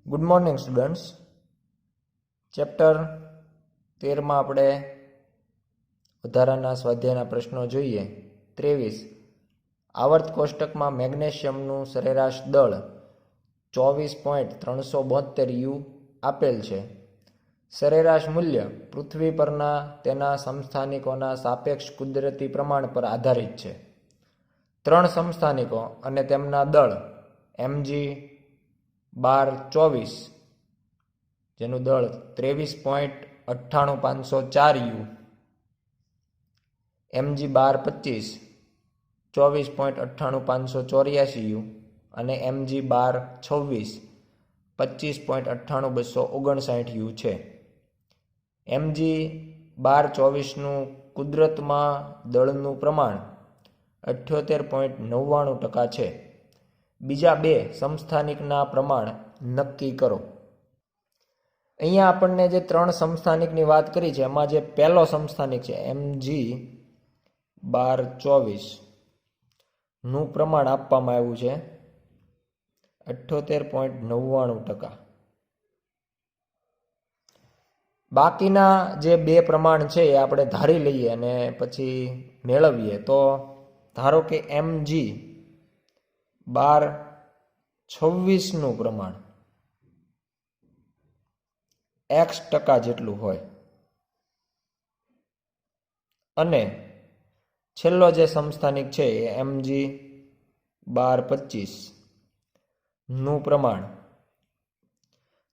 Good morning students. Chapter 13માં આપણે વધારાના સ્વાધ્યાયના પ્રશ્નો જોઈએ. 23 આવર્ત કોષ્ટકમાં મેગ્નેશિયમનું સરેરાશ દળ 24.372 યુ આપેલ છે. સરેરાશ મૂલ્ય પૃથ્વી પરના તેના સમસ્થાનિકોના સાપેક્ષ કુદરતી પ્રમાણ પર આધારિત છે. 3 સમસ્થાનિકો અને તેમના દળ mg 1224 જેનું દળ 23.98504 યુ, mg 1225 24.98584 યુ અને mg 1226 25.98259 યુ છે. mg 1224નું કુદરતમાં દળનું પ્રમાણ 78.99% છે. બીજા બે સમસ્થાનિકના પ્રમાણ નક્કી કરો. અહીંયા આપણને જે 3 સમસ્થાનિકની વાત કરી છે એમાં જે પહેલો સમસ્થાનિક છે mg 1224 નું પ્રમાણ આપવામાં આવ્યું છે 78.99%. બાકીના જે બે પ્રમાણ છે એ આપણે ધારી લઈએ અને પછી મેળવીએ. તો ધારો કે mg 1226નું પ્રમાણ x% જેટલું હોય અને છેલ્લો જે સમસ્થાનિક છે એ mg 1225 નું પ્રમાણ.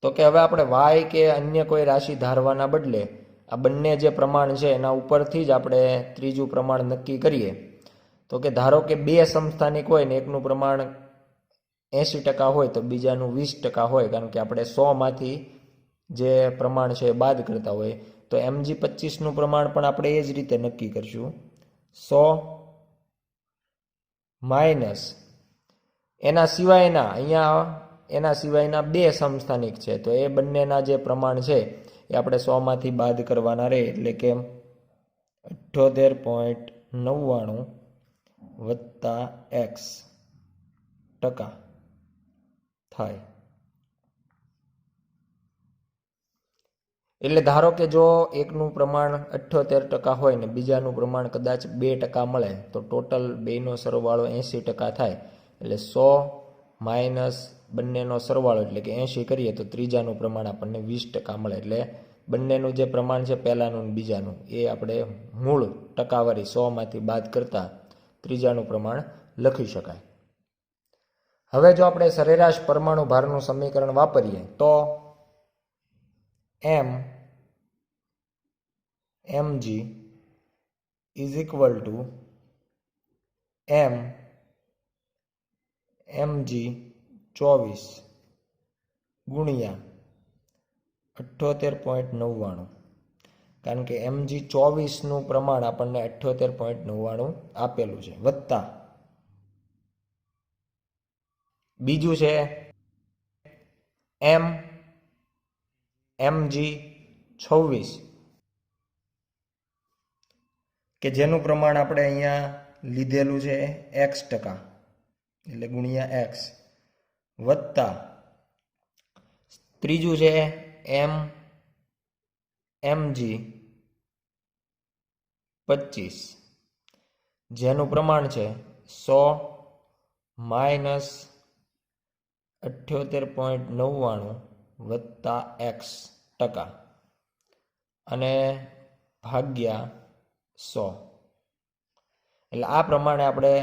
તો કે હવે આપણે y કે અન્ય કોઈ રાશિ ધારવાના બદલે આ બંને જે પ્રમાણ છે એના ઉપરથી જ આપણે ત્રીજું પ્રમાણ નક્કી કરીએ. તો કે ધારો કે બે સમસ્થાનિક હોય ને એકનું પ્રમાણ 80% હોય તો બીજાનું 20% હોય, કારણ કે આપણે 100માંથી જે પ્રમાણ છે બાદ કરતા હોય. તો mg 25નું પ્રમાણ પણ આપણે એ જ રીતે નક્કી કરશું. 100 માઇનસ એના સિવાયના બે સમસ્થાનિક છે તો એ બંનેના જે પ્રમાણ છે એ આપણે 100માંથી બાદ કરવાના રહે, એટલે કે 78.99 વત્તા x% થાય. એટલે ધારો કે જો એકનું પ્રમાણ 78% હોય ને બીજાનું પ્રમાણ કદાચ 2% મળે તો ટોટલ બેનો સરવાળો 80% થાય. એટલે 100 માઇનસ બંનેનો સરવાળો એટલે કે 80 કરીએ તો ત્રીજાનું પ્રમાણ આપણને 20% મળે. એટલે બંનેનું જે પ્રમાણ છે પહેલાનું અને બીજાનું એ આપણે મૂળ ટકાવારી 100માંથી બાદ કરતા ત્રીજાનું પ્રમાણ લખી શકાય. હવે જો આપણે સરેરાશ પરમાણુ ભારનું સમીકરણ વાપરીએ તો mg is equal to mg 24 ગુણ્યા 78.99, કારણ કે mg 24નું પ્રમાણ આપણને 78.99 આપેલું છે, વત્તા બીજું છે mg 26 કે જેનું પ્રમાણ આપણે અહીંયા લીધેલું છે x%, એટલે ગુણ્યા x, વત્તા ત્રીજું છે mg 25 જેનું પ્રમાણ છે 100 માઇનસ 78.99 વત્તા x% અને ભાગ્યા 100. એટલે આ પ્રમાણે આપણે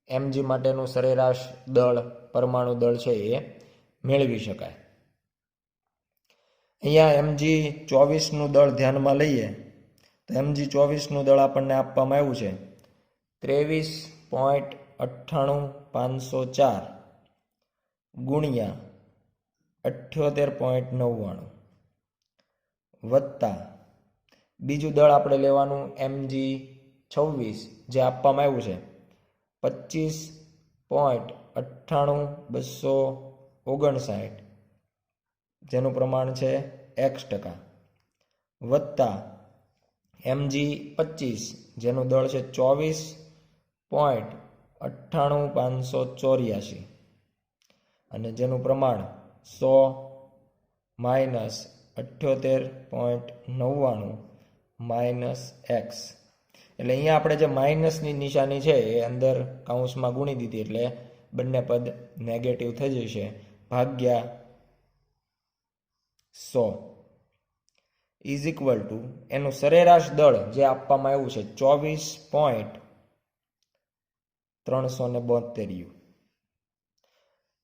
mg માટેનું સરેરાશ દળ પરમાણુ દળ છે એ મેળવી શકાય. અહીંયા mg 24નું દળ ધ્યાનમાં લઈએ તો mg 24નું દળ આપણને આપવામાં આવ્યું છે 23.98504 ગુણ્યા 78.99 વત્તા બીજું દળ આપણે લેવાનું mg 26 જે આપવામાં આવ્યું છે 25.98259 જેનું પ્રમાણ છે x%, વત્તા mg 25 જેનું દળ છે 24.98584 અને જેનું પ્રમાણ 100 માઇનસ 78.99 માઇનસ એક્સ. એટલે અહીંયા આપણે જે માઇનસની નિશાની છે એ અંદર કૌંસમાં ગુણી દીધી એટલે બંને પદ નેગેટિવ થઈ જશે, ભાગ્યા 100 ઇઝ ઇક્વલ ટુ એનું સરેરાશ દળ જે આપવામાં આવ્યું છે 24.372.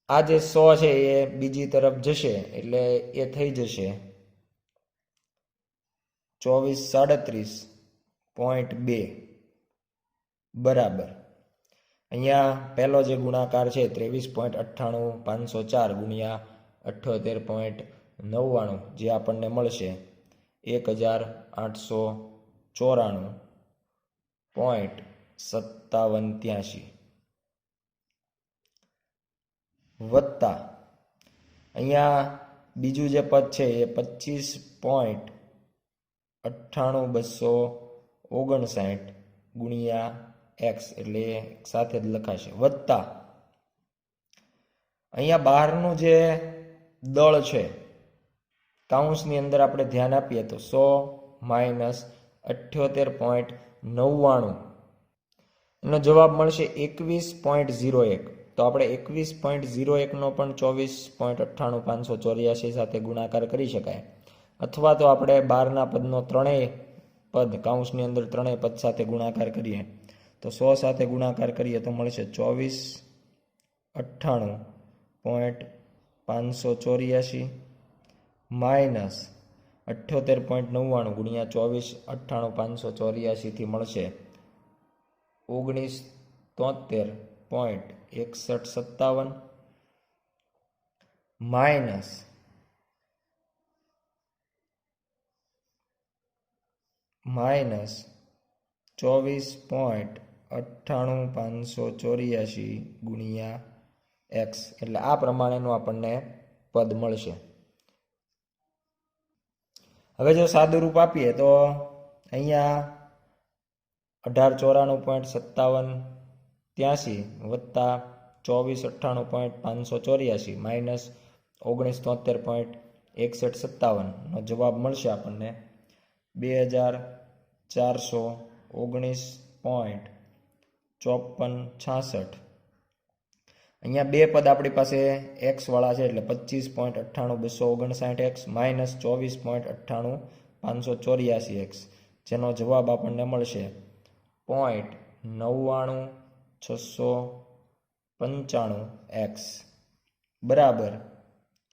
આ જે 100 છે એ બીજી તરફ જશે એટલે એ થઈ જશે 2437.2 બરાબર. અહીંયા પહેલો જે ગુણાકાર છે 23.98504 ગુણ્યા 78.99 જે આપણને મળશે 1894.5783 વત્તા અહીંયા બીજું જે પદ છે એ 25.98259 ગુણ્યા એક્સ એટલે સાથે જ લખાશે, વત્તા અહીંયા બહારનું જે દળ છે કાઉન્સની અંદર આપણે ધ્યાન આપીએ તો 100 માઇનસ 78.99 એનો જવાબ મળશે 21.01. તો આપણે 21.01 નો પણ 24.98584 સાથે ગુણાકાર કરી શકાય, અથવા તો આપણે બહારના પદનો ત્રણેય પદ કાઉન્સની અંદર ત્રણેય પદ સાથે ગુણાકાર કરીએ તો 100 સાથે ગુણાકાર કરીએ તો મળશે 24.98.584 માઇનસ 78.99 ગુણ્યા 24.98.584 થી મળશે 1973.6157 માઇનસ 24.98.584 ગુણ્યા એક્સ એટલે આ પ્રમાણેનું આપણને પદ મળશે. હવે જો સાદું રૂપ આપીએ તો અહીંયા 1894.5783 વત્તા 24.98.584 માઇનસ 1973.6157 નો જવાબ મળશે આપણને 2419.5466. અહીંયા બે પદ આપણી પાસે એક્સ વાળા છે એટલે 25.98259 એક્સ માઇનસ 24.98.584 એક્સ જેનો જવાબ આપણને મળશે 0.99695 એક્સ બરાબર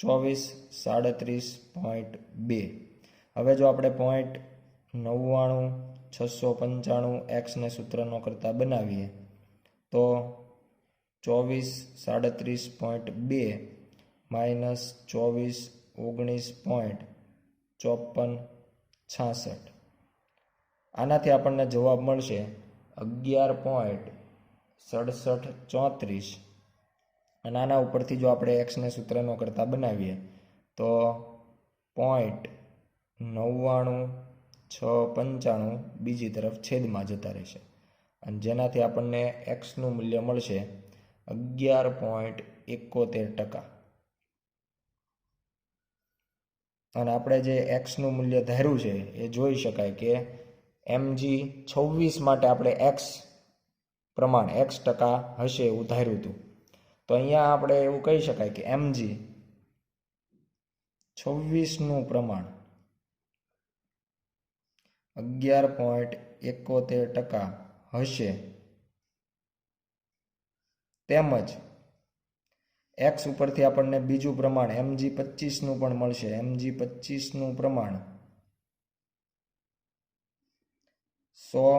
2437.2. હવે જો આપણે 0.99695 એક્સને સૂત્રનો કરતા બનાવીએ તો 2437.2 માઇનસ 2419.5466 આનાથી આપણને જવાબ મળશે 11.6734 અને આના ઉપરથી જો આપણે એક્સને સૂત્રનો કરતા બનાવીએ તો 0.99695 બીજી તરફ છેદમાં જતા રહેશે અને જેનાથી આપણને એક્સનું મૂલ્ય મળશે 11.71%. અને આપણે જે એક્સનું મૂલ્ય ધાર્યું છે એ જોઈ શકાય કે mg 26 માટે આપણે એક્સ પ્રમાણ x ટકા હશે એવું ધાર્યું હતું. તો અહીંયા આપણે એવું કહી શકાય કે mg 26નું પ્રમાણ 11.71% હશે, તેમજ x ઉપરથી આપણને બીજું પ્રમાણ mg 25નું પણ મળશે. mg 25નું પ્રમાણ 100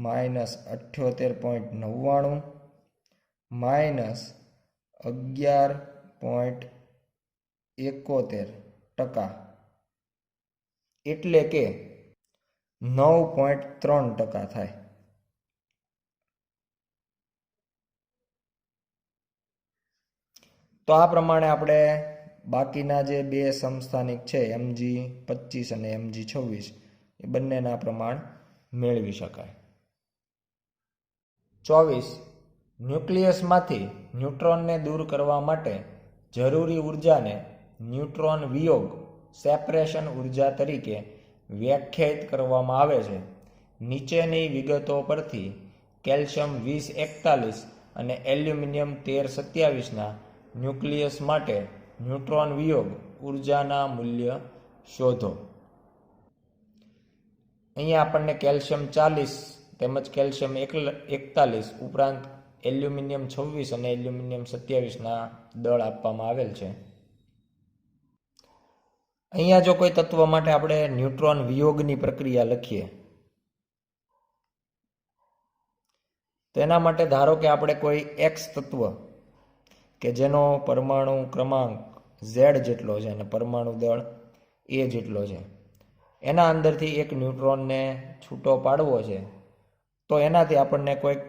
માઇનસ 78.99 માઇનસ 11.71% એટલે કે 9.3% થાય. તો આ પ્રમાણે આપણે બાકીના જે બે સમસ્થાનિક છે mg 25 અને mg 26 એ બંનેના પ્રમાણ મેળવી શકાય. 24 ન્યુક્લિયસમાંથી ન્યુટ્રોનને દૂર કરવા માટે જરૂરી ઉર્જાને ન્યુટ્રોન વિયોગ સેપરેશન ઉર્જા તરીકે વ્યાખ્યાયિત કરવામાં આવે છે. નીચેની વિગતો પરથી કેલ્શિયમ 2041 અને એલ્યુમિનિયમ 1327ના ન્યુક્લિયસ માટે ન્યુટ્રોન વિયોગ ઉર્જાના મૂલ્ય શોધો. અહીંયા આપણને કેલ્શિયમ 40 તેમજ કેલ્શિયમ 41 ઉપરાંત એલ્યુમિનિયમ 26 અને એલ્યુમિનિયમ 27ના દળ આપવામાં આવેલ છે. અહીંયા જો કોઈ તત્વ માટે આપણે ન્યુટ્રોન વિયોગની પ્રક્રિયા લખીએ તો એના માટે ધારો કે આપણે કોઈ એક્સ તત્વ કે જેનો પરમાણુ ક્રમાંક ઝેડ જેટલો છે અને પરમાણુ દળ એ જેટલો છે, એના અંદરથી એક ન્યુટ્રોનને છૂટો પાડવો છે, તો એનાથી આપણને કોઈક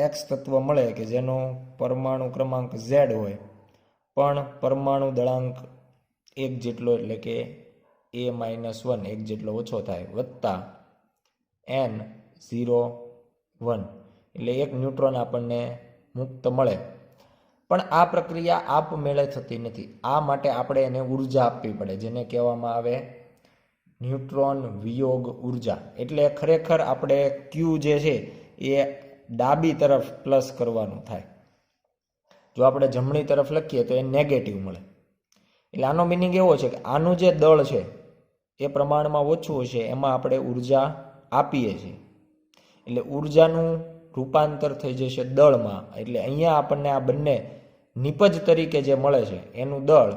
એક્સ તત્વ મળે કે જેનો પરમાણુ ક્રમાંક ઝેડ હોય પણ પરમાણુ દળાંક 1 જેટલો એટલે કે A-1 1 જેટલો ઓછો થાય વત્તા N01 એટલે એક ન્યુટ્રોન આપણને મુક્ત મળે. પણ આ પ્રક્રિયા આપમેળે થતી નથી. આ માટે આપણે એને ઉર્જા આપવી પડે, જેને કહેવામાં આવે ન્યુટ્રોન વિયોગ ઉર્જા. એટલે ખરેખર આપણે ક્યુ જે છે એ ડાબી તરફ પ્લસ કરવાનું થાય. જો આપણે જમણી તરફ લખીએ તો એ નેગેટિવ મળે. એટલે આનો મિનિંગ એવો છે કે આનું જે દળ છે એ પ્રમાણમાં ઓછું છે, એમાં આપણે ઉર્જા આપીએ છીએ એટલે ઉર્જાનું રૂપાંતર થઈ જશે દળમાં. એટલે અહીંયા આપણને આ બંને નિપજ તરીકે જે મળે છે એનું દળ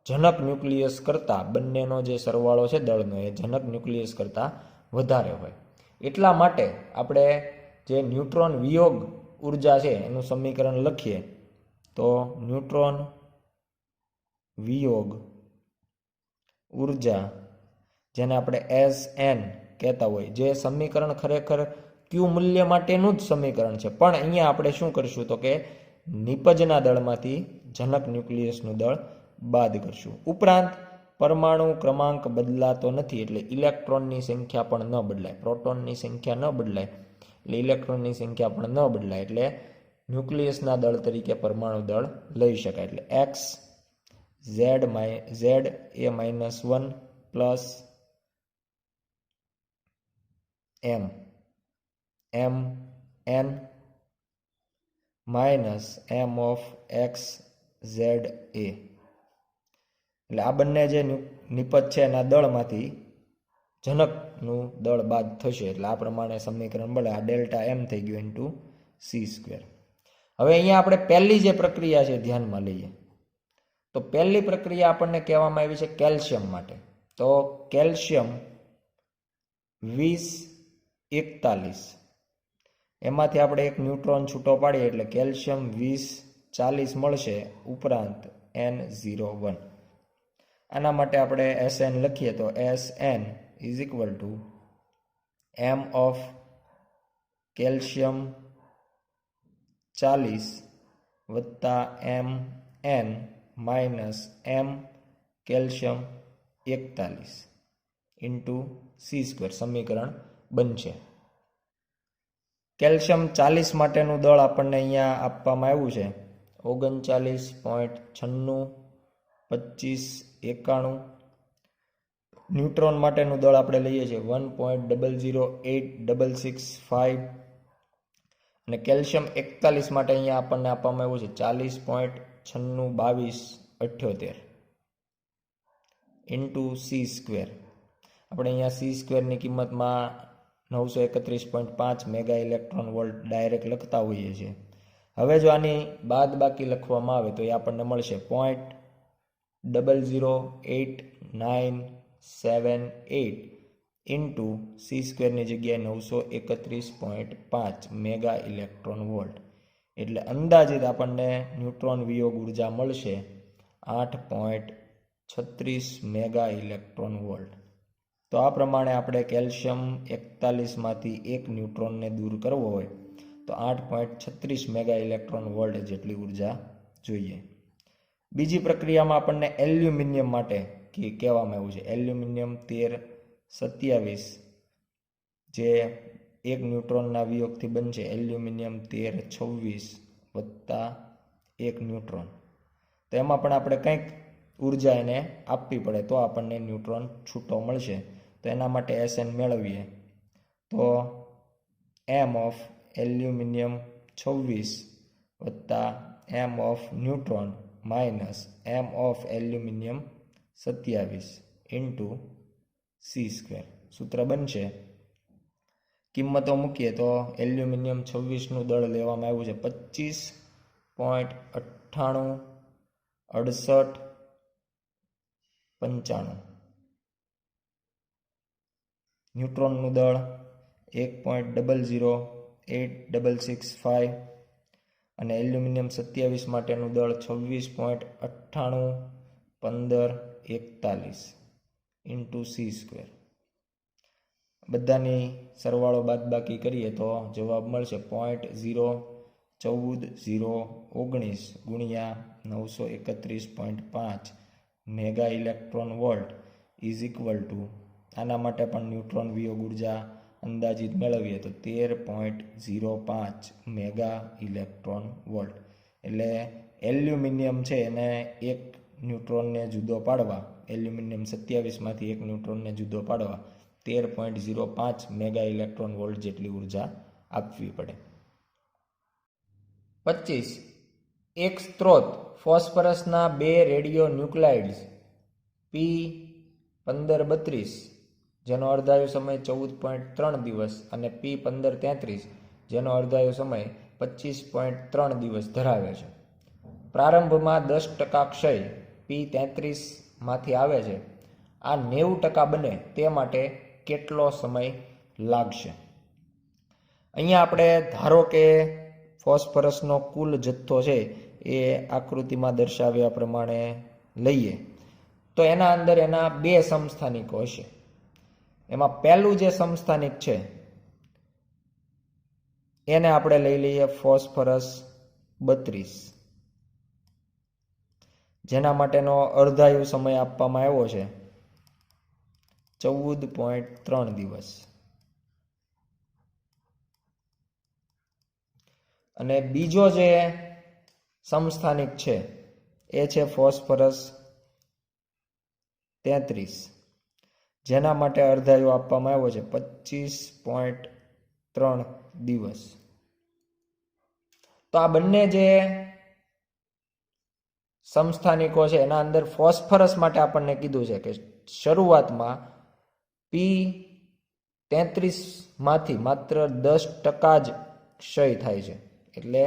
જનક ન્યુક્લિયસ કરતાં, બંનેનો જે સરવાળો છે દળનો એ જનક ન્યુક્લિયસ કરતાં વધારે હોય. એટલા માટે આપણે જે ન્યુટ્રોન વિયોગ ઉર્જા છે એનું સમીકરણ લખીએ તો ન્યુટ્રોન વિયોગ ઉર્જા, જેને આપણે SN કહેતા હોય, જે સમીકરણ ખરેખર ક્યુ મૂલ્ય માટેનું જ સમીકરણ છે, પણ અહીંયા આપણે શું કરશું તો કે નિપજના દળમાંથી જનક ન્યુક્લિયસનું દળ બાદ કરશું. ઉપરાંત પરમાણુ ક્રમાંક બદલાતો નથી એટલે ઇલેક્ટ્રોનની સંખ્યા પણ ન બદલાય, પ્રોટોનની સંખ્યા ન બદલાય એટલે ઇલેક્ટ્રોનની સંખ્યા પણ ન બદલાય. એટલે ન્યુક્લિયસના દળ તરીકે પરમાણુ દળ લઈ શકાય. એટલે X ZA-1 plus M N minus M of X ZA. એટલે આ બંને જે નિપજ છે એના દળમાંથી જનકનું દળ બાદ થશે એટલે આ પ્રમાણે સમીકરણ મળે. આ ડેલ્ટા M થઈ ગયું ઇન્ટુ C². હવે અહીંયા આપણે પહેલી જે પ્રક્રિયા છે ધ્યાનમાં લઈએ તો પહેલી પ્રક્રિયા આપણને કહેવામાં આવી છે કેલ્શિયમ માટે. તો કેલ્શિયમ 2041 એમાંથી આપણે એક ન્યુટ્રોન છૂટો પાડીએ એટલે કેલ્શિયમ 2040 મળશે ઉપરાંત N01. આના માટે આપણે SN લખીએ તો SN is equal two M of calcium 40 વત્તા MN minus M calcium 41 into C² સમીકરણ બનશે. કેલ્શિયમ 40 માટેનું દળ આપણને અહીંયા આપવામાં આવ્યું છે 39.96 2591. ન્યુટ્રોન માટેનું દળ આપણે લઈએ છીએ 1.008665 અને કેલ્શિયમ 41 માટે અહીંયા આપણને આપવામાં આવ્યું છે 40.962278 ઇન્ટુ C². આપણે અહીંયા C² ની કિંમતમાં 931.5 મેગા ઇલેક્ટ્રોન વોલ્ટ ડાયરેક્ટ લખતા હોઈએ છીએ. હવે જો આની બાદ બાકી લખવામાં આવે તો એ આપણને મળશે 0.00898 ઇન્ટુ C² ની જગ્યાએ 931.5 મેગા ઇલેક્ટ્રોન વોલ્ટ. એટલે અંદાજિત આપણને ન્યુટ્રોન વિયોગ ઉર્જા મળશે 8.36 મેગા ઇલેક્ટ્રોન વોલ્ટ. તો આ પ્રમાણે આપણે કેલ્શિયમ 41 માંથી એક ન્યુટ્રોનને દૂર કરવો હોય તો 8.36 મેગા ઇલેક્ટ્રોન વોલ્ટ જેટલી ઉર્જા જોઈએ. બીજી પ્રક્રિયામાં આપણને એલ્યુમિનિયમ માટે કહેવામાં આવ્યું છે એલ્યુમિનિયમ 1327 જે એક ન્યુટ્રોનના વિયોગથી બનશે એલ્યુમિનિયમ 1326 વત્તા 1 ન્યુટ્રોન. તો એમાં પણ આપણે કંઈક ઉર્જા એને આપવી પડે તો આપણને ન્યુટ્રોન છૂટો મળશે. તો એના માટે Sn મેળવીએ તો m ઓફ એલ્યુમિનિયમ 26 વત્તા m of neutron minus m of aluminium 27 into c². સૂત્ર બનશે, કિંમતો મૂકીએ તો એલ્યુમિનિયમ 26નું દળ લેવામાં આવ્યું છે 25.986895. ન્યુટ્રોનનું દળ 1.00865 અને એલ્યુમિનિયમ 27 માટેનું દળ 26.981541 ઇન્ટુ c². બધાની સરવાળો બાદબાકી કરીએ તો જવાબ મળશે 0.014019 ગુણ્યા 931.5 mega electron volt is equal two, આના માટે પણ ન્યુટ્રોન વિયોગ ઉર્જા અંદાજિત મેળવીએ તો 13.05 મેગા ઇલેક્ટ્રોન વોલ્ટ. એટલે એલ્યુમિનિયમ છે એને એક ન્યુટ્રોનને જુદો પાડવા, એલ્યુમિનિયમ 27માંથી એક ન્યુટ્રોનને જુદો પાડવા 13.05 મેગા ઇલેક્ટ્રોન વોલ્ટ જેટલી ઉર્જા આપવી પડે. 25. એક સ્ત્રોત ફોસ્ફરસના 2 રેડિયો ન્યુક્લાઇડ્સ P1532 જેનો અર્ધાયુ સમય 14.3 દિવસ અને P1533 જેનો અર્ધાયુ સમય 25.3 દિવસ ધરાવે છે. પ્રારંભમાં 10% ક્ષય P33 માંથી આવે છે. આ 90% બને તે માટે કેટલો સમય લાગશે? અહીંયા આપણે ધારો કે ફોસ્ફરસનો કુલ જથ્થો છે એ આકૃતિમાં દર્શાવ્યા પ્રમાણે લઈએ તો એના અંદર એના 2 સમસ્થાનિકો હશે. એમાં પહેલું જે સમસ્થાનિક છે એને આપણે લઈ લઈએ ફોસ્ફરસ 32, જેના માટેનો અર્ધાયુ સમય આપવામાં આવ્યો છે 14.3 દિવસ. અને બીજો જે સમસ્થાનિક છે એ છે ફોસ્ફરસ 33, જેના માટે અર્ધાયુ આપવામાં આવ્યો છે 25.3 દિવસ. તો આ બંને જે સમસ્થાનિકો છે એના અંદર ફોસ્ફરસ માટે આપણને કીધું છે કે શરૂઆતમાં P33 માંથી માત્ર 10% જ ક્ષય થાય છે. એટલે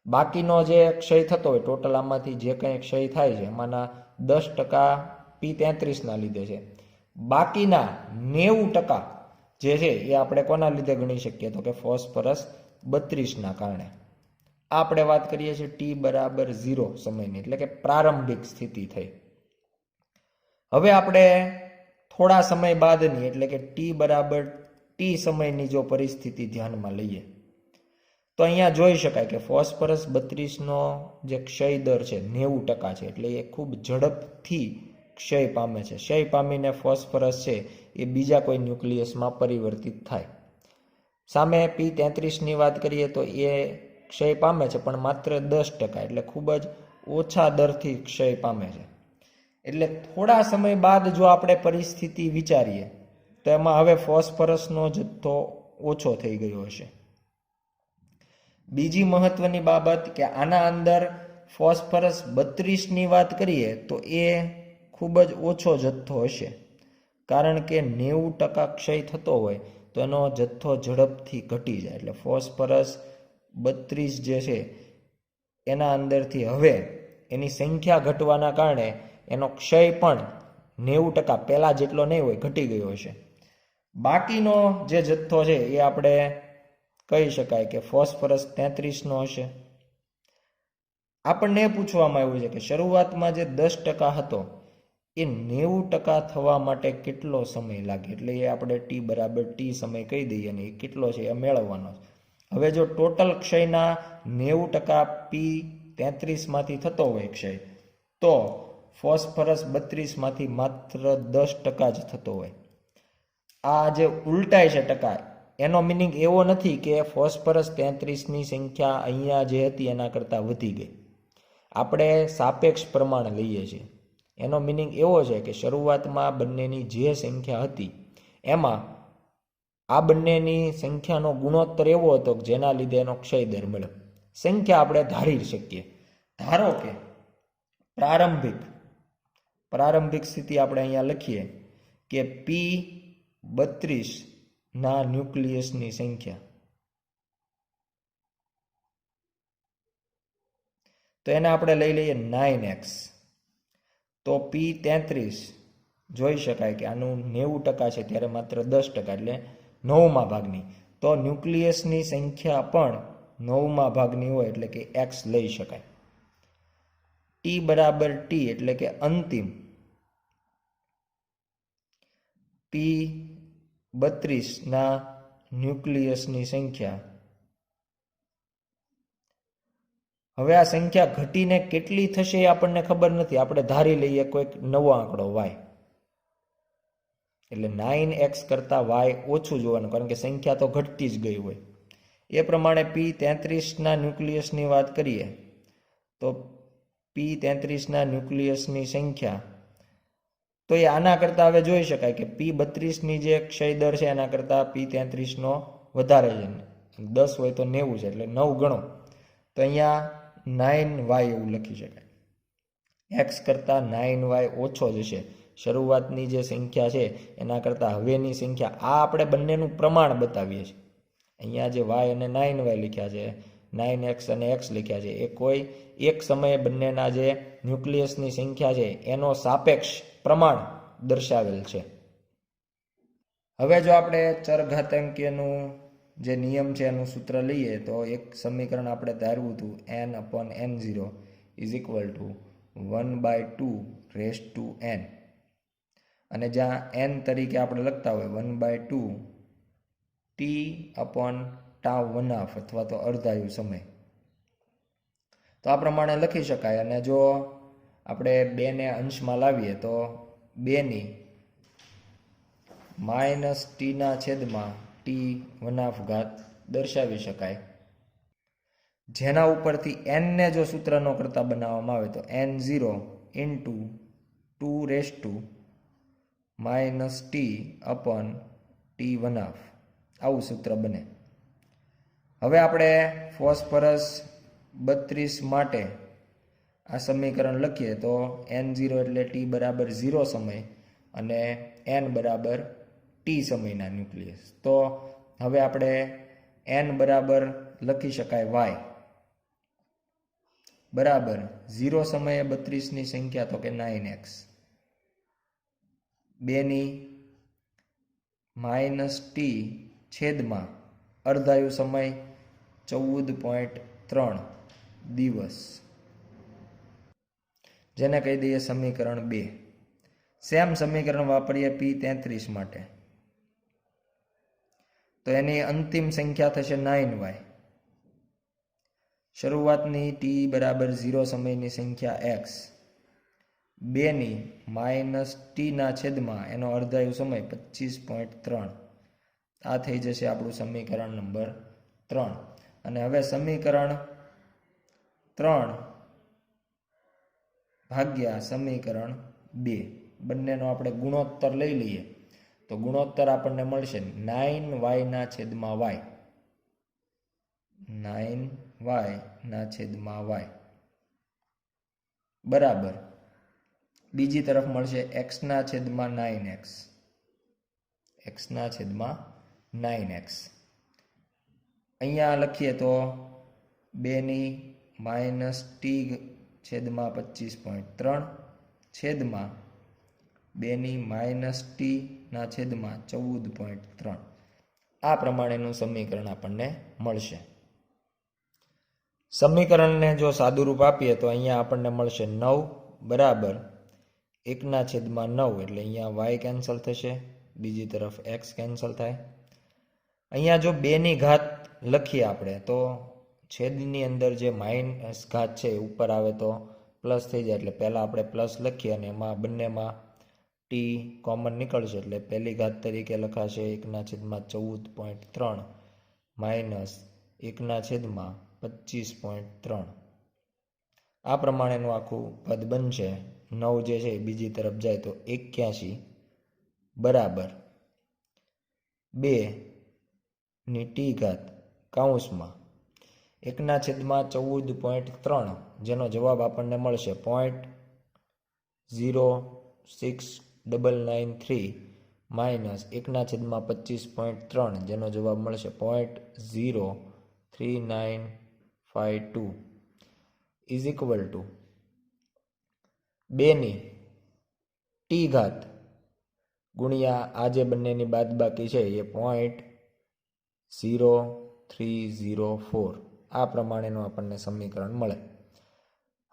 બાકીનો જે ક્ષય થતો હોય, ટોટલ આમાંથી જે કંઈ ક્ષય થાય છે એમાંના 10% P33 ના લીધે છે. બાકીના 90% જે છે એ આપણે કોના લીધે ગણી શકીએ તો કે ફોસ્ફરસ 32 ના કારણે. આપણે વાત કરીએ છીએ T બરાબર 0 સમયની, એટલે કે પ્રારંભિક સ્થિતિ થઈ. હવે આપણે થોડા સમય બાદની એટલે કે T બરાબર T સમયની જો પરિસ્થિતિ ધ્યાનમાં લઈએ તો અહીંયા જોઈ શકાય કે ફોસ્ફરસ 32નો જે ક્ષય દર છે 90% છે. એટલે એ ખૂબ ઝડપથી ક્ષય પામે છે. ક્ષય પામીને ફોસ્ફરસ છે એ બીજા કોઈ ન્યુક્લિયસમાં પરિવર્તિત થાય. સામે P33ની વાત કરીએ તો એ ક્ષય પામે છે પણ માત્ર 10%, એટલે ખૂબ જ ઓછા દરથી ક્ષય પામે છે. એટલે થોડા સમય બાદ જો આપણે પરિસ્થિતિ વિચારીએ તો એમાં હવે ફોસ્ફરસનો જથ્થો ઓછો થઈ ગયો હશે. બીજી મહત્વની બાબત કે આના અંદર ફોસ્ફરસ 32ની વાત કરીએ તો એ ખૂબ જ ઓછો જથ્થો હશે, કારણ કે 90% ક્ષય થતો હોય તો એનો જથ્થો ઝડપથી ઘટી જાય. એટલે ફોસ્ફરસ 32 જે છે એના અંદરથી હવે એની સંખ્યા ઘટવાના કારણે એનો ક્ષય પણ 90% પહેલા જેટલો નહીં હોય, ઘટી ગયો હશે. બાકીનો જે જથ્થો છે એ આપણે કહી શકાય કે ફોસ્ફરસ 33નો હશે. આપણને પૂછવામાં આવ્યું છે કે શરૂઆતમાં જે 10% હતો એ 90% થવા માટે કેટલો સમય લાગે. એટલે એ આપણે T બરાબર T સમય કહી દઈએ અને એ કેટલો છે એ મેળવવાનો. હવે જો ટોટલ ક્ષયના 90% P33માંથી થતો હોય ક્ષય, તો ફોસ્ફરસ 32માંથી માત્ર 10% જ થતો હોય. આ જે ઉલટાય છે ટકા, એનો મિનિંગ એવો નથી કે ફોસ્ફરસ 33ની સંખ્યા અહીંયા જે હતી એના કરતાં વધી ગઈ. આપણે સાપેક્ષ પ્રમાણ લઈએ છીએ. એનો મિનિંગ એવો છે કે શરૂઆતમાં બંનેની જે સંખ્યા હતી એમાં આ બંનેની સંખ્યાનો ગુણોત્તર એવો હતો કે જેના લીધે એનો ક્ષય દર મળ્યો. સંખ્યા આપણે ધારી શકીએ. ધારો કે પ્રારંભિક સ્થિતિ આપણે અહીંયા લખીએ કે P32 ના ન્યુક્લિયસની સંખ્યા, તો એને આપણે લઈ લઈએ 9x. તો P33 જોઈ શકાય કે આનું 90% છે ત્યારે માત્ર 10%, એટલે 9મા ભાગની. તો ન્યુક્લિયસની સંખ્યા પણ 9મા ભાગની હોય એટલે કે x લઈ શકાય. T બરાબર T એટલે કે અંતિમ P32 ના ન્યુક્લિયસની સંખ્યા. હવે આ સંખ્યા ઘટીને કેટલી થશે એ આપણને ખબર નથી. આપણે ધારી લઈએ કોઈક નવો આંકડો y, એટલે 9x કરતાં y ઓછું જોવાનું, કારણ કે સંખ્યા તો ઘટતી જ ગઈ હોય. એ પ્રમાણે P33 ના ન્યુક્લિયસની વાત કરીએ તો P33 ના ન્યુક્લિયસની સંખ્યા, તો એ આના કરતાં હવે જોઈ શકાય કે P32ની જે ક્ષય દર છે એના કરતાં P33નો વધારે છે. 10 હોય તો 90 છે, એટલે 9 ગણો તો અહીંયા 9y એવું લખી શકાય. x કરતાં 9y ઓછો જશે. શરૂઆતની જે સંખ્યા છે એના કરતાં હવેની સંખ્યા, આ આપણે બંનેનું પ્રમાણ બતાવીએ છીએ. અહીંયા જે y અને 9y લખ્યા છે, 9x અને x લખ્યા છે, એ કોઈ એક સમયે બંનેના જે ન્યુક્લિયસની સંખ્યા છે એનો સાપેક્ષ પ્રમાણ દર્શાવેલ છે. હવે જો આપણે ચરઘાતાંકીયનું જે નિયમ છે એનું સૂત્ર લઈએ તો એક સમીકરણ આપણે ધાર્યું હતું n/n0 = 1/2 અને જ્યાં n તરીકે આપણે લખતા હોય 1/2 t/τ1/2 અથવા તો અર્ધાયુ સમય, તો આ પ્રમાણે લખી શકાય. અને જો આપણે 2 ને અંશમાં લાવીએ તો 2 - t/t1/2 દર્શાવી શકાય. જેના ઉપરથી n ને જો સૂત્રનો કરતા બનાવવામાં આવે તો n0 × 2 - t/t1/2 આવું સૂત્ર બને. હવે આપણે ફોસ્ફરસ 32 માટે આ સમીકરણ લખીએ તો n0 એટલે t બરાબર 0 સમય અને n બરાબર t સમયના ન્યુક્લિયસ. તો હવે આપણે n બરાબર લખી શકાય y બરાબર 0 સમયે 32ની સંખ્યા તો કે 9x, 2 - t છેદમાં અર્ધાયુ સમય 14.3 દિવસ, જેને કહી દઈએ સમીકરણ 2. સેમ સમીકરણ વાપરીએ P33 માટે, તો એની અંતિમ સંખ્યા થશે 9y. શરૂઆતની t બરાબર 0 સમયની સંખ્યા x, 2 - t ના છેદમાં એનો અર્ધાયુ સમય 25.3. આ થઈ જશે આપણું સમીકરણ નંબર 3. અને હવે સમીકરણ 3 ભાગ્યા સમીકરણ 2 બંનેનો આપણે ગુણોત્તર લઈ લઈએ તો ગુણોત્તર આપણને મળશે 9y/y, 9y/y બરાબર બીજી તરફ મળશે x/9x, x/9x. અહીંયા લખીએ તો 2 - t/25.3 છેદમાં 2 - t/14.3 આ પ્રમાણેનું સમીકરણ આપણને મળશે. સમીકરણને જો સાદુરૂપ આપીએ તો અહીંયા આપણને મળશે 9 બરાબર 1/9, એટલે અહીંયા y કેન્સલ થશે, બીજી તરફ x કેન્સલ થાય. અહીંયા જો 2ની ઘાત લખીએ આપણે તો છેદની અંદર જે માઇનસ ઘાત છે ઉપર આવે તો પ્લસ થઈ જાય, એટલે પહેલાં આપણે પ્લસ લખીએ અને એમાં બંનેમાં t કોમન નીકળશે, એટલે પહેલી ઘાત તરીકે લખાશે 1/14.3 - 1/25.3. આ પ્રમાણેનું આખું પદ બનશે. 9 જે છે એ બીજી તરફ જાય તો 81 બરાબર 2 ની ટી ઘાત કૌંસમાં 1/14.3 જેનો જવાબ આપણને મળશે 0.06993 માઇનસ 1/25.3 જેનો જવાબ મળશે 0.3952 ઇઝ ઇક્વલ ટુ 2 ની ટી ઘાત ગુણ્યા આ જે બંનેની બાદબાકી છે એ 0.0304 આ પ્રમાણેનું આપણને સમીકરણ મળે.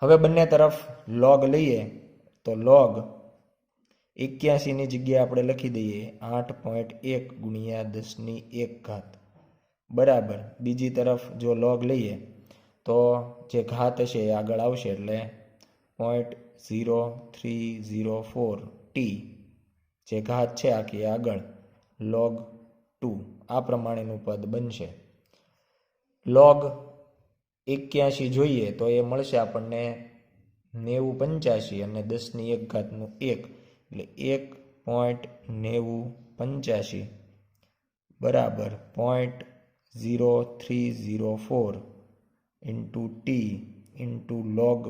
હવે બંને તરફ લોગ લઈએ તો લોગ 81 ની જગ્યાએ આપણે લખી દઈએ 8.1 ગુણ્યા 10⁻1 ઘાત બરાબર બીજી તરફ જો લોગ લઈએ તો જે ઘાત હશે એ આગળ આવશે એટલે 0.0304 ટી જે ઘાત છે આખી આગળ log 2 આ પ્રમાણેનું પદ બનશે. log 81 જોઈએ તો એ મળશે આપણને 9085 અને 10⁻1 ઘાતનું 1 એટલે 1.9085 બરાબર 0.0304 ઇન્ટુ ટી ઇન્ટુ log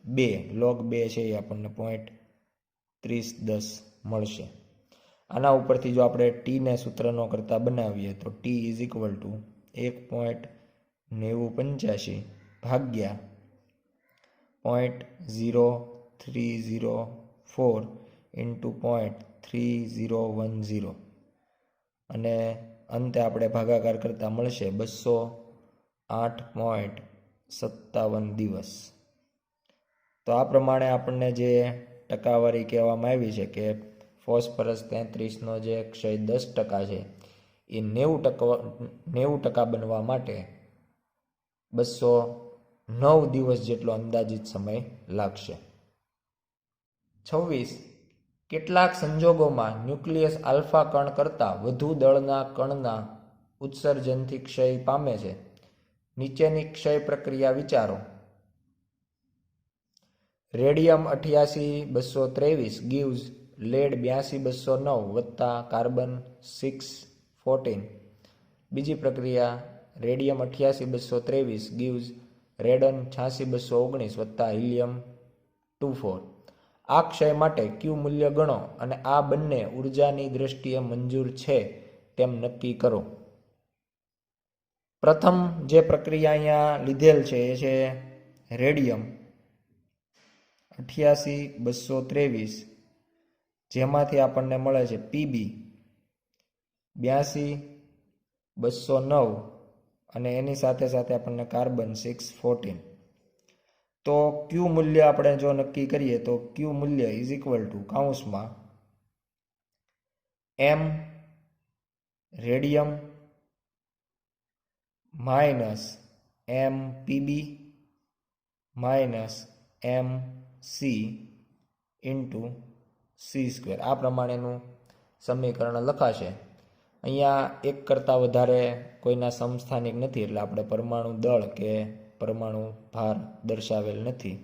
2 છે એ આપણને 0.3010 મળશે. આના ઉપરથી જો આપણે ટીને સૂત્રનો કરતા બનાવીએ તો ટી ઇઝ ઇક્વલ ટુ 1.9085 ભાગ્યા 0.0304 ઇન્ટુ 0.3010 અને અંતે આપણે ભાગાકાર કરતા મળશે 208.57 દિવસ. તો આ પ્રમાણે આપણને જે ટકાવારી કહેવામાં આવી છે કે ફોસ્ફરસ 33નો જે ક્ષય 10% છે એ 90% બનવા માટે 209 દિવસ જેટલો અંદાજિત સમય લાગશે. 26. કેટલાક સંજોગોમાં ન્યુક્લિયસ આલ્ફા કણ કરતાં વધુ દળના કણના ઉત્સર્જનથી ક્ષય પામે છે. નીચેની ક્ષય પ્રક્રિયા વિચારો. રેડિયમ 88 223 gives લેડ 82 209 વત્તા કાર્બન 614. બીજી પ્રક્રિયા રેડિયમ 88 223 gives રેડન 86 219 વત્તા હિલિયમ 24. આ ક્ષય માટે ક્યુ મૂલ્ય ગણો અને આ બંને ઉર્જાની દ્રષ્ટિએ મંજૂર છે તેમ નક્કી કરો. પ્રથમ જે પ્રક્રિયા અહીંયા લીધેલ છે એ છે રેડિયમ 88 223 જેમાંથી આપણને મળે છે પીબી 82 209 અને એની સાથે સાથે આપણને કાર્બન 614. તો ક્યુ મૂલ્ય આપણે જો નક્કી કરીએ તો ક્યુ મૂલ્ય ઇઝ ઇક્વલ ટુ કૌંસમાં M radium minus M PB minus M C into C². આ પ્રમાણેનું સમીકરણ લખાશે. અહીંયા એક કરતાં વધારે કોઈના સમસ્થાનિક નથી એટલે આપણે પરમાણુ દળ કે પરમાણુ ભાર દર્શાવેલ નથી.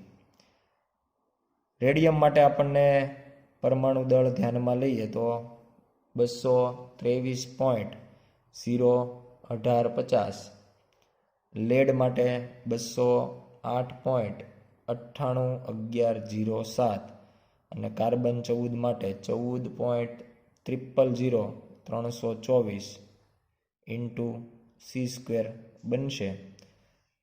રેડિયમ માટે આપણને પરમાણુ દળ ધ્યાનમાં લઈએ તો 223.01850, લેડ માટે 208.981107 અને કાર્બન 14 માટે 14.000324 ઇન્ટુ C² બનશે.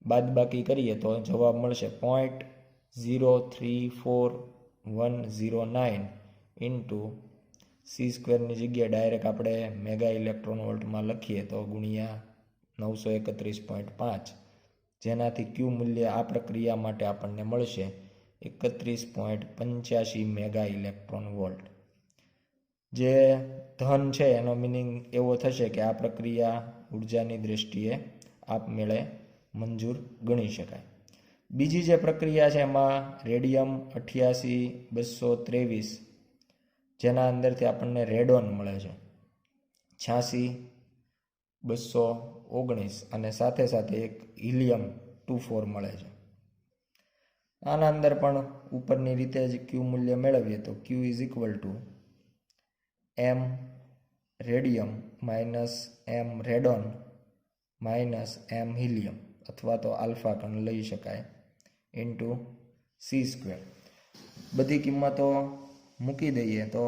બાદબાકી કરીએ તો જવાબ મળશે 0.034109 ઇન્ટુ C²ની જગ્યાએ ડાયરેક્ટ આપણે મેગા ઇલેક્ટ્રોન વોલ્ટમાં લખીએ તો ગુણ્યા 931.5 જેનાથી ક્યુ મૂલ્ય આ પ્રક્રિયા માટે આપણને મળશે 31.85 મેગા ઇલેક્ટ્રોન વોલ્ટ. જે ધન છે એનો મિનિંગ એવો થશે કે આ પ્રક્રિયા ઉર્જાની દ્રષ્ટિએ આપમેળે મંજૂર ગણી શકાય. બીજી જે પ્રક્રિયા છે એમાં રેડિયમ 88 223 જેના અંદરથી આપણને રેડોન મળે છે 86 219 અને સાથે સાથે એક હિલિયમ 24 મળે છે. આના અંદર પણ ઉપરની રીતે જ ક્યુ મૂલ્ય મેળવીએ તો Q is equal to M radium minus M radon minus M helium અથવા તો આલ્ફા પણ લઈ શકાય ઇન્ટુ સી સ્ક્વેર. બધી કિંમતો મૂકી દઈએ તો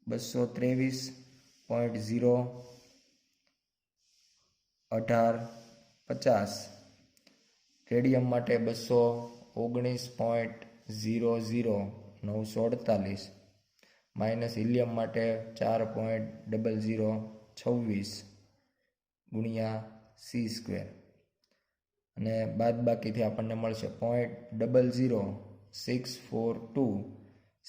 223.01850, રેડિયમ માટે 219.00948, માઇનસ હિલિયમ માટે 4.0026 ગુણ્યા સી સ્ક્વેર અને બાદ બાકીથી આપણને મળશે 0.00642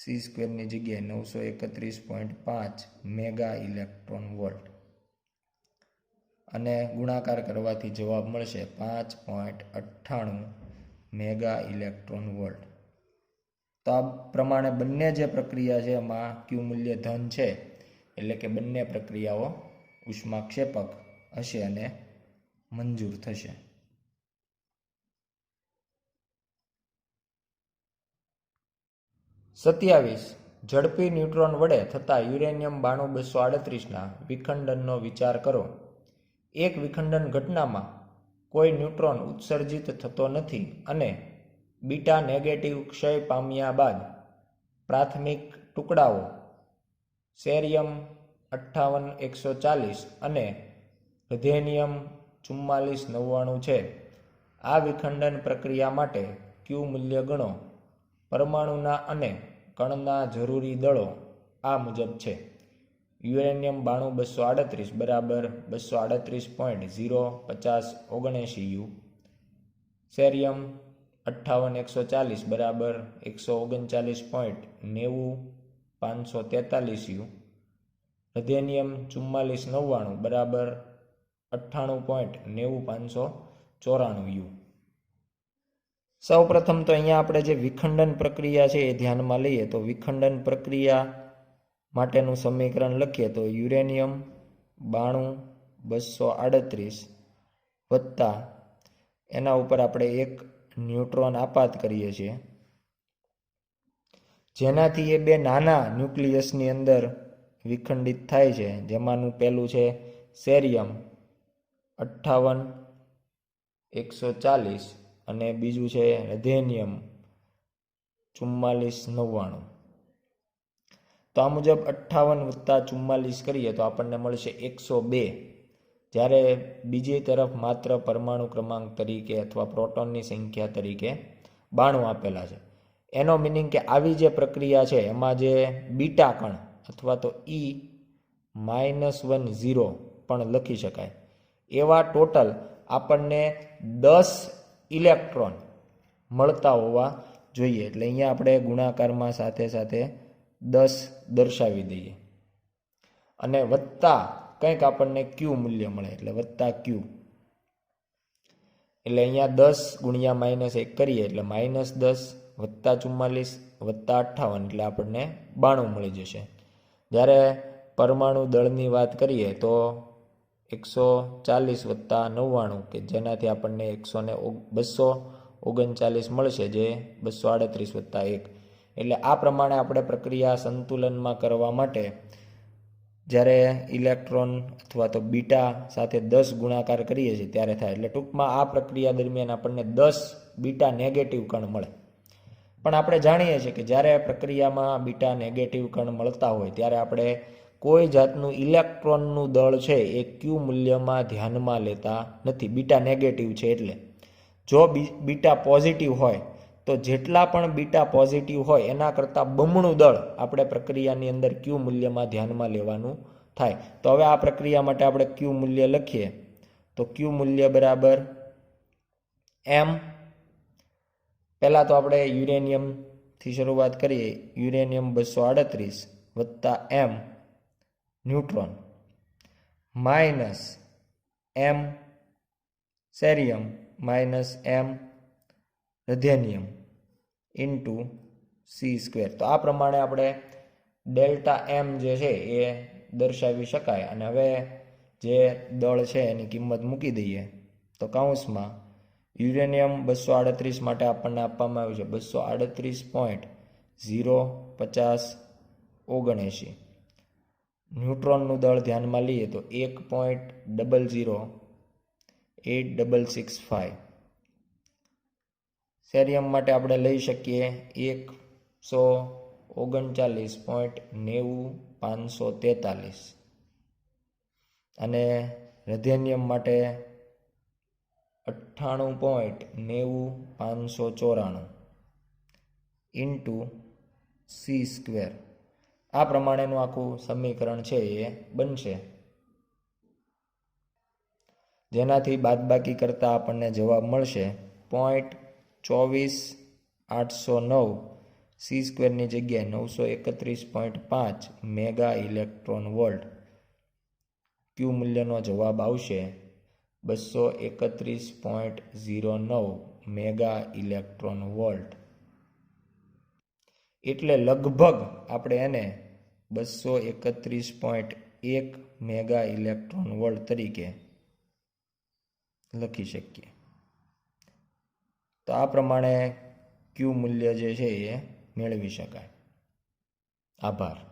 સી સ્ક્વેરની જગ્યાએ 931.5 મેગા ઇલેક્ટ્રોન વોલ્ટ અને ગુણાકાર કરવાથી જવાબ મળશે 5.98 મેગા ઇલેક્ટ્રોન વોલ્ટ. તો આ પ્રમાણે બંને જે પ્રક્રિયા છે એમાં ક્યુ મૂલ્ય ધન છે એટલે કે બંને પ્રક્રિયાઓ ઉષ્માક્ષેપક હશે અને મંજૂર થશે. 27. ઝડપી ન્યુટ્રોન વડે થતા યુરેનિયમ 92238ના વિખંડનનો વિચાર કરો. એક વિખંડન ઘટનામાં કોઈ ન્યુટ્રોન ઉત્સર્જિત થતો નથી અને બીટા નેગેટિવ ક્ષય પામ્યા બાદ પ્રાથમિક ટુકડાઓ સેરિયમ 58140 અને રુધેનિયમ 4499 છે. આ વિખંડન પ્રક્રિયા માટે ક્યુ મૂલ્ય ગણો. પરમાણુના અને કણના જરૂરી દળો આ મુજબ છે. યુરેનિયમ 92238 બરાબર 238.05079 યુ, સેરિયમ 58140 બરાબર 139.90543 યુ, રુધેનિયમ 4499 બરાબર 98.90594 યુ. સૌ પ્રથમ તો અહીંયા આપણે જે વિખંડન પ્રક્રિયા છે એ ધ્યાનમાં લઈએ તો વિખંડન પ્રક્રિયા માટેનું સમીકરણ લખીએ તો યુરેનિયમ 92238 વત્તા એના ઉપર આપણે એક ન્યુટ્રોન આપાત કરીએ છીએ જેનાથી એ બે નાના ન્યુક્લિયસની અંદર વિખંડિત થાય છે, જેમાંનું પહેલું છે સેરિયમ 58140 અને બીજું છે રુધેનિયમ 4499. તો આ મુજબ 58 વત્તા 44 કરીએ તો આપણને મળશે 102. જ્યારે બીજી તરફ માત્ર પરમાણુ ક્રમાંક તરીકે અથવા પ્રોટોનની સંખ્યા તરીકે 92 આપેલા છે. એનો મિનિંગ કે આવી જે પ્રક્રિયા છે એમાં જે બીટા કણ અથવા તો E-10 પણ લખી શકાય એવા ટોટલ આપણને 10 ઇલેક્ટ્રોન મળતા હોવા જોઈએ. એટલે અહીંયા આપણે ગુણાકારમાં સાથે સાથે 10 દર્શાવી દઈએ અને વત્તા કંઈક આપણને ક્યુ મૂલ્ય મળે એટલે વત્તા ક્યુ. એટલે અહીંયા 10 ગુણ્યા -1 કરીએ એટલે -10 વત્તા 44 વત્તા 58 એટલે આપણને 92 મળી જશે. જ્યારે પરમાણુ દળની વાત કરીએ તો 140 વત્તા 99 કે જેનાથી આપણને 239 મળશે જે 238 વત્તા 1. એટલે આ પ્રમાણે આપણે પ્રક્રિયા સંતુલનમાં કરવા માટે જ્યારે ઇલેક્ટ્રોન અથવા તો બીટા સાથે 10 ગુણાકાર કરીએ છીએ ત્યારે થાય. એટલે ટૂંકમાં આ પ્રક્રિયા દરમિયાન આપણને 10 બીટા નેગેટિવ કણ મળે. પણ આપણે જાણીએ છીએ કે જ્યારે પ્રક્રિયામાં બીટા નેગેટિવ કણ મળતા હોય ત્યારે આપણે કોઈ જાતનું ઇલેક્ટ્રોનનું દળ છે એ ક્યુ મૂલ્યમાં ધ્યાનમાં લેતા નથી. બીટા નેગેટિવ છે એટલે જો બીટા પોઝિટિવ હોય તો જેટલા પણ બીટા પોઝિટિવ હોય એના કરતાં બમણું દળ આપણે પ્રક્રિયાની અંદર ક્યુ મૂલ્યમાં ધ્યાનમાં લેવાનું થાય. તો હવે આ પ્રક્રિયા માટે આપણે ક્યુ મૂલ્ય લખીએ તો ક્યુ મૂલ્ય બરાબર એમ. પહેલાં તો આપણે યુરેનિયમથી શરૂઆત કરીએ. યુરેનિયમ 238 વત્તા એમ neutron minus M સેરિયમ minus M રુધેનિયમ into C square. તો આ પ્રમાણે આપણે ડેલ્ટા એમ જે છે એ દર્શાવી શકાય. અને હવે જે દળ છે એની કિંમત મૂકી દઈએ તો કૌંસમાં યુરેનિયમ 238 માટે આપણને આપવામાં આવ્યું છે 238.05079. ન્યુટ્રોનનું દળ ધ્યાનમાં લઈએ તો 1.008665. સેરિયમ માટે આપણે લઈ શકીએ 139.90543 અને રેધેનિયમ માટે 98.90594 ઇન્ટુ C². આ પ્રમાણેનું આખું સમીકરણ છે એ બનશે, જેનાથી બાદબાકી કરતાં આપણને જવાબ મળશે 0.24809 C²ની જગ્યાએ 931.5 મેગા ઇલેક્ટ્રોન વોલ્ટ. ક્યુ મૂલ્યનો જવાબ આવશે 231.09 મેગા ઇલેક્ટ્રોન વોલ્ટ. એટલે લગભગ આપણે એને 231.1 મેગા ઇલેક્ટ્રોન વોલ્ટ તરીકે લખી શકીએ. તો આ પ્રમાણે ક્યુ મૂલ્ય જે છે એ મેળવી શકાય. આભાર.